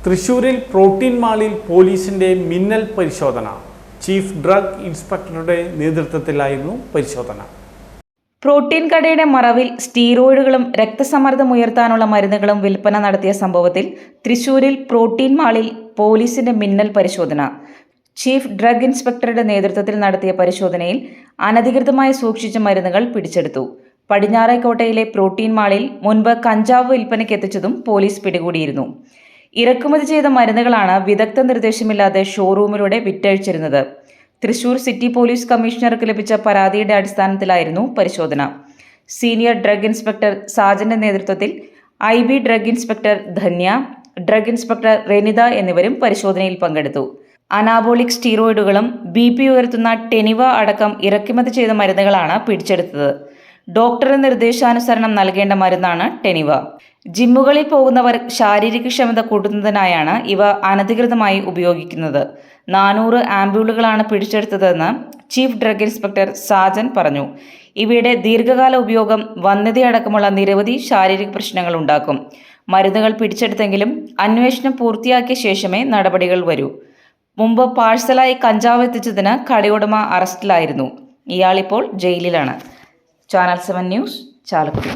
തൃശൂരിൽ പ്രോട്ടീൻ മാളിൽ പോലീസിന്റെ മിന്നൽ പരിശോധന. ചീഫ് ഡ്രഗ് ഇൻസ്പെക്ടറുടെ നേതൃത്വത്തിലായിരുന്നു പരിശോധന. പ്രോട്ടീൻ കടയുടെ മറവിൽ സ്റ്റീറോയിഡുകളും രക്തസമ്മർദ്ദം ഉയർത്താനുള്ള മരുന്നുകളും വിൽപ്പന നടത്തിയ സംഭവത്തിൽ തൃശൂരിൽ പ്രോട്ടീൻ മാളിൽ പോലീസിന്റെ മിന്നൽ പരിശോധന. ചീഫ് ഡ്രഗ് ഇൻസ്പെക്ടറുടെ നേതൃത്വത്തിൽ നടത്തിയ പരിശോധനയിൽ അനധികൃതമായി സൂക്ഷിച്ച മരുന്നുകൾ പിടിച്ചെടുത്തു. പടിഞ്ഞാറേക്കോട്ടയിലെ പ്രോട്ടീൻ മാളിൽ മുൻപ് കഞ്ചാവ് വിൽപ്പനയ്ക്ക് എത്തിച്ചതും പോലീസ് പിടികൂടിയിരുന്നു. ഇറക്കുമതി ചെയ്ത മരുന്നുകളാണ് വിദഗ്ധ നിർദ്ദേശമില്ലാതെ ഷോറൂമിലൂടെ വിറ്റഴിച്ചിരുന്നത്. തൃശൂർ സിറ്റി പോലീസ് കമ്മീഷണർക്ക് ലഭിച്ച പരാതിയുടെ അടിസ്ഥാനത്തിലായിരുന്നു പരിശോധന. സീനിയർ ഡ്രഗ് ഇൻസ്പെക്ടർ സാജന്റെ നേതൃത്വത്തിൽ IB drug inspector Dhanya, drug inspector Renitha എന്നിവരും പരിശോധനയിൽ പങ്കെടുത്തു. അനാബോളിക് സ്റ്റീറോയിഡുകളും BP ഉയർത്തുന്ന ടെനിവ അടക്കം ഇറക്കുമതി ചെയ്ത മരുന്നുകളാണ് പിടിച്ചെടുത്തത്. ഡോക്ടറുടെ നിർദ്ദേശാനുസരണം നൽകേണ്ട മരുന്നാണ് ടെനിവ. ജിമ്മുകളിൽ പോകുന്നവർ ശാരീരികക്ഷമത കൂട്ടുന്നതിനായാണ് ഇവ അനധികൃതമായി ഉപയോഗിക്കുന്നത്. 400 ആംപ്യൂളുകളാണ് പിടിച്ചെടുത്തതെന്ന് ചീഫ് ഡ്രഗ് ഇൻസ്പെക്ടർ സാജൻ പറഞ്ഞു. ഇവയുടെ ദീർഘകാല ഉപയോഗം വന്ധ്യതയടക്കമുള്ള നിരവധി ശാരീരിക പ്രശ്നങ്ങൾ ഉണ്ടാക്കും. മരുന്നുകൾ പിടിച്ചെടുത്തെങ്കിലും അന്വേഷണം പൂർത്തിയാക്കിയ ശേഷമേ നടപടികൾ വരൂ. മുമ്പ് പാഴ്സലായി കഞ്ചാവ് എത്തിച്ചതിന് കടയുടമ അറസ്റ്റിലായിരുന്നു. ഇയാളിപ്പോൾ ജയിലിലാണ്. Channel 7 news, Chalakudy.